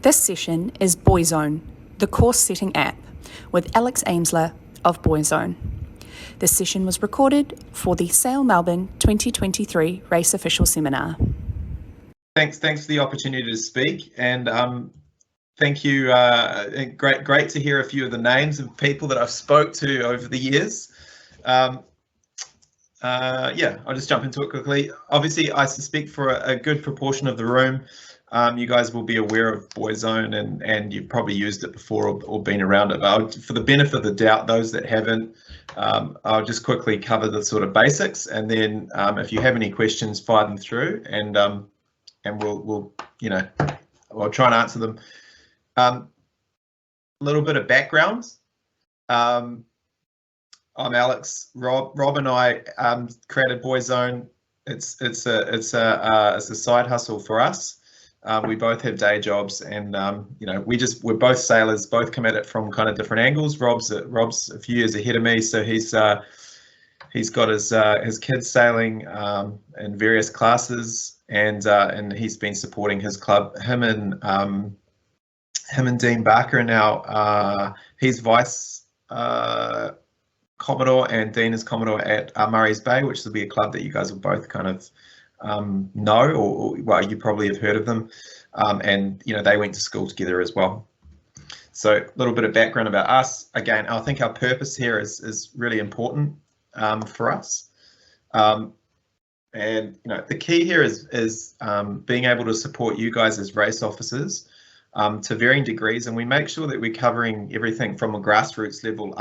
This session is Boyzone, the course setting app, with Alex Amesler of Boyzone. This session was recorded for the Sail Melbourne 2023 Race Official Seminar. Thanks for the opportunity to speak, and thank you. Great to hear a few of the names of people that I've spoke to over the years. Yeah, I'll just jump into it quickly. Obviously, I suspect for a good proportion of the room, you guys will be aware of Boyzone and you've probably used it before or been around it. But for the benefit of the doubt, those that haven't, I'll just quickly cover the sort of basics, and then if you have any questions, fire them through, and we'll I'll try and answer them. A little bit of background. I'm Alex. Rob and I created Boyzone. It's a side hustle for us. We both have day jobs, and we're both sailors. Both come at it from kind of different angles. Rob's a few years ahead of me, so he's got his kids sailing in various classes, and he's been supporting his club. Him and Dean Barker are now he's vice Commodore, and Dean is Commodore at Murray's Bay, which will be a club that you guys will both kind of know, or well, you probably have heard of them, and they went to school together as well. So a little bit of background about us. Again, I think our purpose here is really important for us, and the key here is being able to support you guys as race officers to varying degrees, and we make sure that we're covering everything from a grassroots level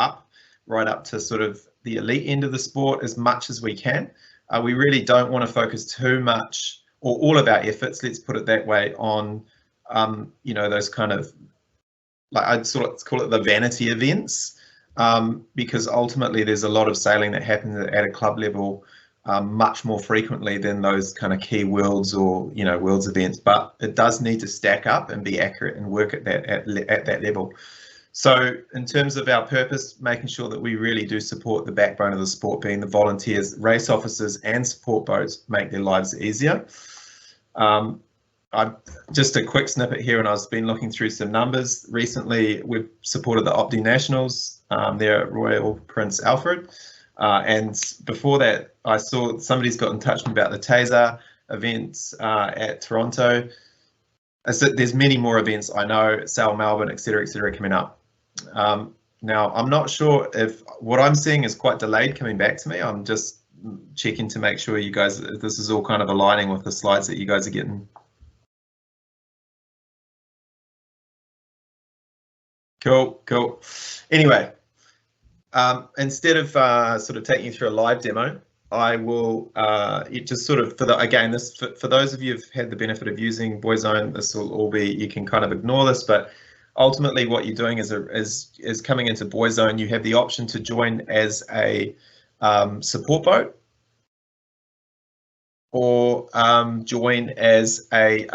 right up to sort of the elite end of the sport as much as we can. We really don't want to focus too much, or all of our efforts, let's put it that way, on those kind of, like, I'd sort of call it the vanity events, because ultimately there's a lot of sailing that happens at a club level much more frequently than those kind of key worlds or worlds events, but it does need to stack up and be accurate and work at that level. So in terms of our purpose, making sure that we really do support the backbone of the sport, being the volunteers, race officers and support boats, make their lives easier. Just a quick snippet here, and I've been looking through some numbers. Recently, we've supported the Opti Nationals. They're at Royal Prince Alfred. And before that, I saw somebody's got in touch with me about the Taser events at Toronto. There's many more events I know, Sail Melbourne, etc., coming up. Now, I'm not sure if what I'm seeing is quite delayed coming back to me. I'm just checking to make sure you guys, this is all kind of aligning with the slides that you guys are getting. Cool. Anyway, instead of sort of taking you through a live demo, I will just sort of, for those of you who've had the benefit of using Boyzone, this will all be, you can kind of ignore this, but ultimately what you're doing is coming into Boyzone, you have the option to join as a support boat, or join as a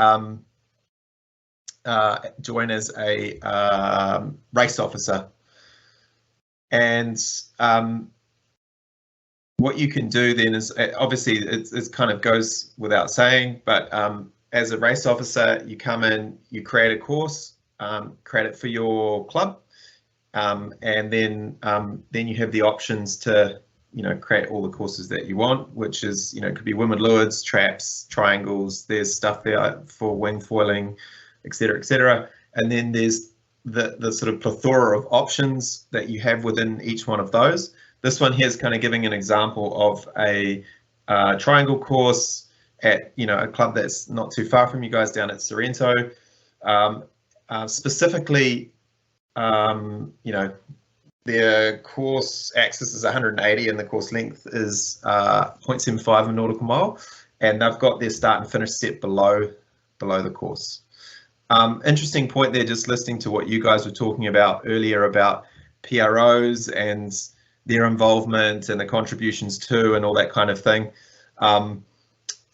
race officer. And what you can do then is, obviously it kind of goes without saying, but as a race officer, you come in, you create a course, create it for your club, and then you have the options to create all the courses that you want, which is could be windward lewards, traps, triangles. There's stuff there for wing foiling, etc. And then there's the sort of plethora of options that you have within each one of those. This one here is kind of giving an example of a triangle course at a club that's not too far from you guys down at Sorrento. Specifically, their course axis is 180 and the course length is 0.75 of a nautical mile, and they've got their start and finish set below the course. Interesting point there, just listening to what you guys were talking about earlier about PROs and their involvement and the contributions to and all that kind of thing.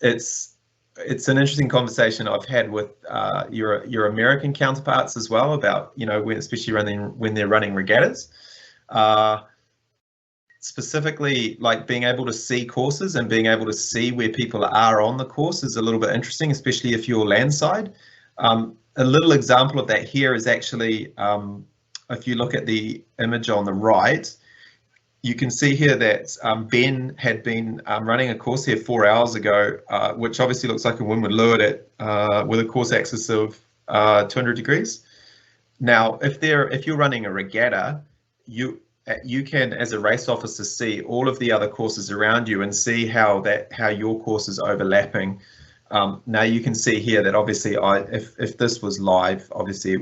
It's an interesting conversation I've had with your American counterparts as well about especially when they're running regattas. Specifically, like being able to see courses and being able to see where people are on the course is a little bit interesting, especially if you're landside. a little example of that here is actually, if you look at the image on the right, you can see here that Ben had been running a course here 4 hours ago, which obviously looks like a windward leeward at with a course axis of 200 degrees. Now, if you're running a regatta, you can, as a race officer, see all of the other courses around you and see how your course is overlapping. Now you can see here that obviously if this was live, obviously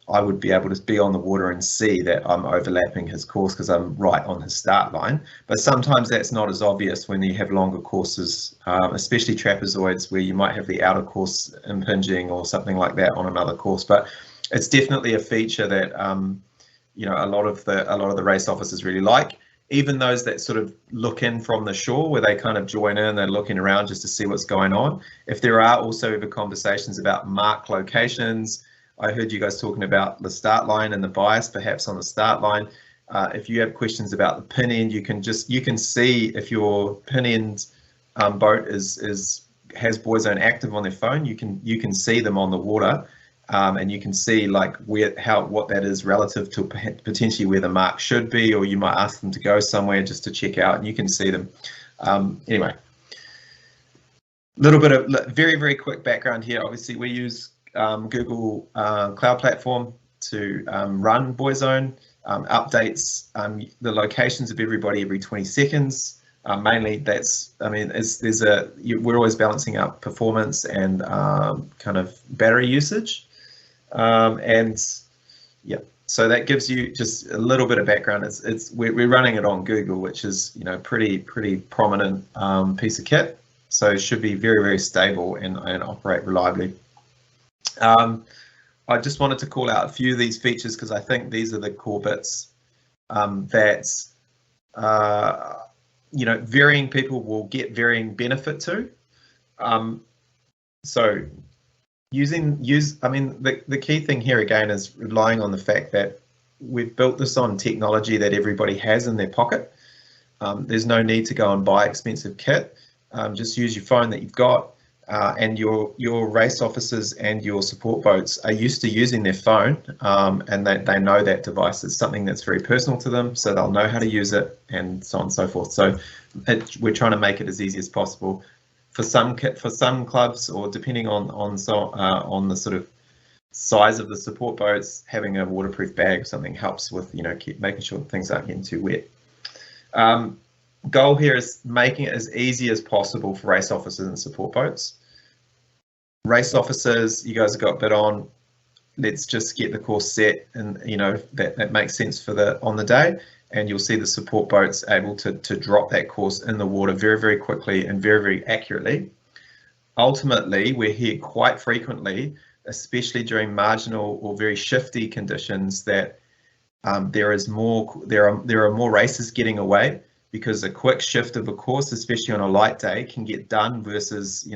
I would be able to be on the water and see that I'm overlapping his course because I'm right on his start line. But sometimes that's not as obvious when you have longer courses, especially trapezoids, where you might have the outer course impinging or something like that on another course. But it's definitely a feature that a lot of the race officers really like. Even those that sort of look in from the shore, where they kind of join in, they're looking around just to see what's going on. If there are also ever conversations about mark locations, I heard you guys talking about the start line and the bias perhaps on the start line. If you have questions about the pin end, you can see if your pin end boat has buoy zone active on their phone. You can see them on the water, and you can see like what that is relative to potentially where the mark should be, or you might ask them to go somewhere just to check out, and you can see them. Anyway, little bit of very, very quick background here. Obviously, we use Google Cloud Platform to run buoy zone, updates the locations of everybody every 20 seconds. Mainly we're always balancing out performance and kind of battery usage. And yeah, so that gives you just a little bit of background. We're running it on Google, which is pretty prominent piece of kit. So it should be very, very stable and operate reliably. I just wanted to call out a few of these features because I think these are the core bits that varying people will get varying benefit to. So the key thing here again is relying on the fact that we've built this on technology that everybody has in their pocket. There's no need to go and buy expensive kit. Just use your phone that you've got. And your race officers and your support boats are used to using their phone, and they know that device is something that's very personal to them, so they'll know how to use it, and so on and so forth. So we're trying to make it as easy as possible. For some clubs, or depending on the sort of size of the support boats, having a waterproof bag or something helps with keep making sure things aren't getting too wet. Goal here is making it as easy as possible for race officers and support boats. Race officers, you guys have got a bit on. Let's just get the course set, and that makes sense on the day. And you'll see the support boats able to drop that course in the water very, very quickly and very, very accurately. Ultimately, we're here quite frequently, especially during marginal or very shifty conditions, that there are more races getting away, because a quick shift of a course, especially on a light day, can get done versus,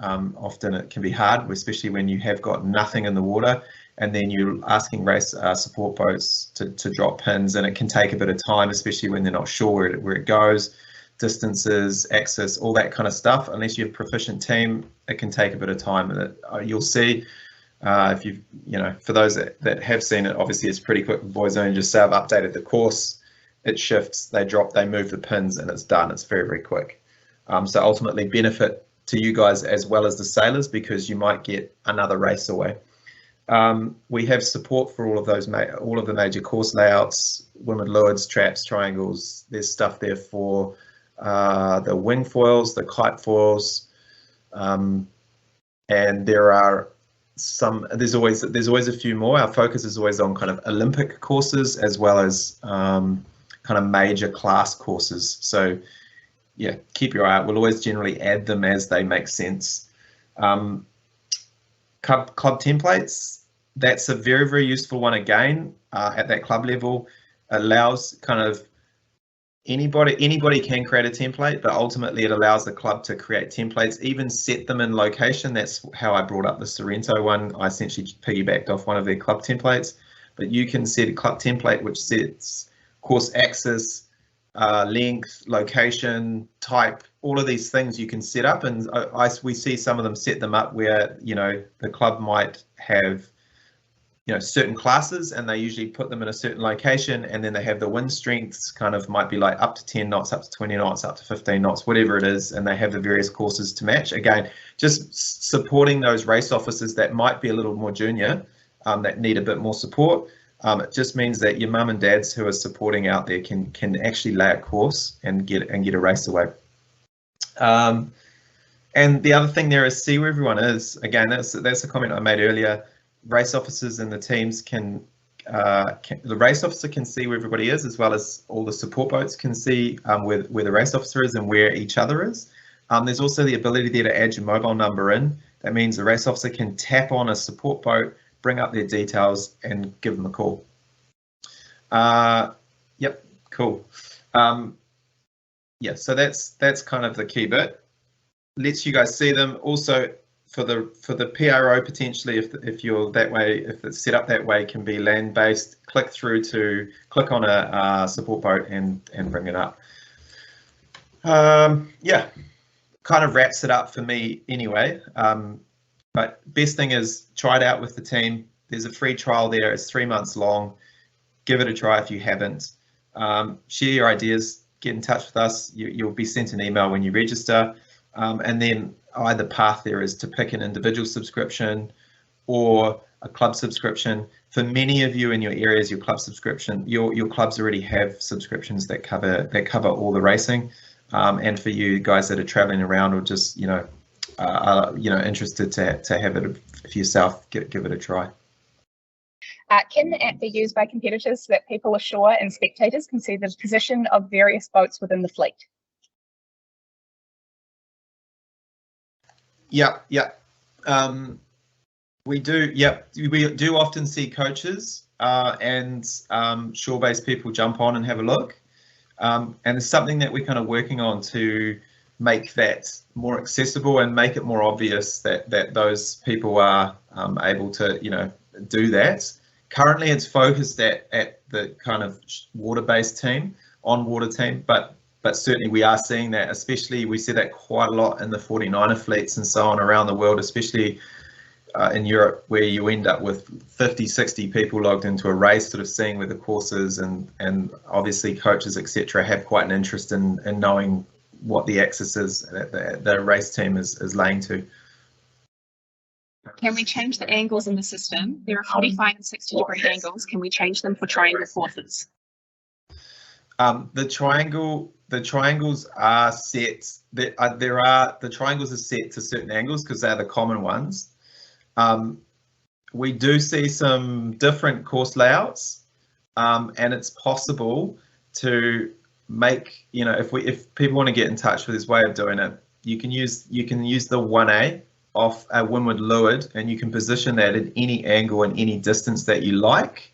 often it can be hard, especially when you have got nothing in the water and then you're asking race support boats to drop pins, and it can take a bit of time, especially when they're not sure where it goes, distances, axis, all that kind of stuff. Unless you have a proficient team, it can take a bit of time. And you'll see, if for those that have seen it, obviously it's pretty quick with buoy zone. Just say I've updated the course, it shifts, they move the pins, and it's done. It's very, very quick. So ultimately benefit to you guys as well as the sailors, because you might get another race away. We have support for all of the major course layouts, windward lewards, traps, triangles. There's stuff there for the wing foils, the kite foils, and there are there's always a few more. Our focus is always on kind of Olympic courses as well as kind of major class courses. So yeah, keep your eye out. We'll always generally add them as they make sense. Club templates, that's a very, very useful one again at that club level. Allows kind of anybody can create a template, but ultimately it allows the club to create templates, even set them in location. That's how I brought up the Sorrento one. I essentially piggybacked off one of their club templates, but you can set a club template which sets course axis, length, location, type, all of these things you can set up, and we see some of them set them up where the club might have certain classes, and they usually put them in a certain location, and then they have the wind strengths kind of might be like up to 10 knots, up to 20 knots, up to 15 knots, whatever it is, and they have the various courses to match. Again, just supporting those race officers that might be a little more junior, that need a bit more support. It just means that your mum and dads who are supporting out there can actually lay a course and get a race away. And the other thing there is see where everyone is. Again, that's a comment I made earlier. Race officers and the teams the race officer can see where everybody is, as well as all the support boats can see where the race officer is and where each other is. There's also the ability there to add your mobile number in. That means the race officer can tap on a support boat, bring up their details, and give them a call. Yep, cool. Yeah, so that's kind of the key bit. Lets you guys see them. Also, for the PRO, potentially, if you're that way, if it's set up that way, can be land-based. Click on a support boat and bring it up. Yeah, kind of wraps it up for me anyway. But best thing is try it out with the team. There's a free trial there. It's 3 months long. Give it a try if you haven't. Share your ideas. Get in touch with us. You'll be sent an email when you register. And then either path there is to pick an individual subscription or a club subscription. For many of you in your areas, your club subscription, your clubs already have subscriptions that cover all the racing. And for you guys that are traveling around or just interested to have it for yourself, give it a try. Can the app be used by competitors so that people ashore and spectators can see the position of various boats within the fleet? Yeah. We do. Yeah, we do often see coaches and shore-based people jump on and have a look. And it's something that we're kind of working on to make that more accessible and make it more obvious that those people are able to do that. Currently, it's focused at the kind of water-based team, on-water team, but certainly we are seeing that, especially we see that quite a lot in the 49er fleets and so on around the world, especially in Europe, where you end up with 50, 60 people logged into a race, sort of seeing where the course is, and obviously coaches, etc., have quite an interest in knowing what the axis is that the race team is laying to. Can we change the angles in the system? There are 45 and 60-degree angles. Can we change them for triangle courses? The triangles are set. The triangles are set to certain angles because they're the common ones. We do see some different course layouts, and it's possible to make, if people want to get in touch with this way of doing it, you can use the 1A off a windward leeward, and you can position that at any angle and any distance that you like.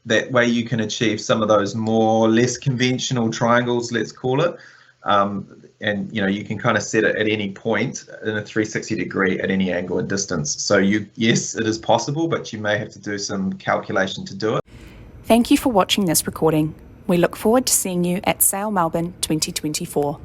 That way you can achieve some of those less conventional triangles, let's call it. And you can kind of set it at any point in a 360 degree at any angle and distance. So yes, it is possible, but you may have to do some calculation to do it. Thank you for watching this recording. We look forward to seeing you at Sail Melbourne 2024.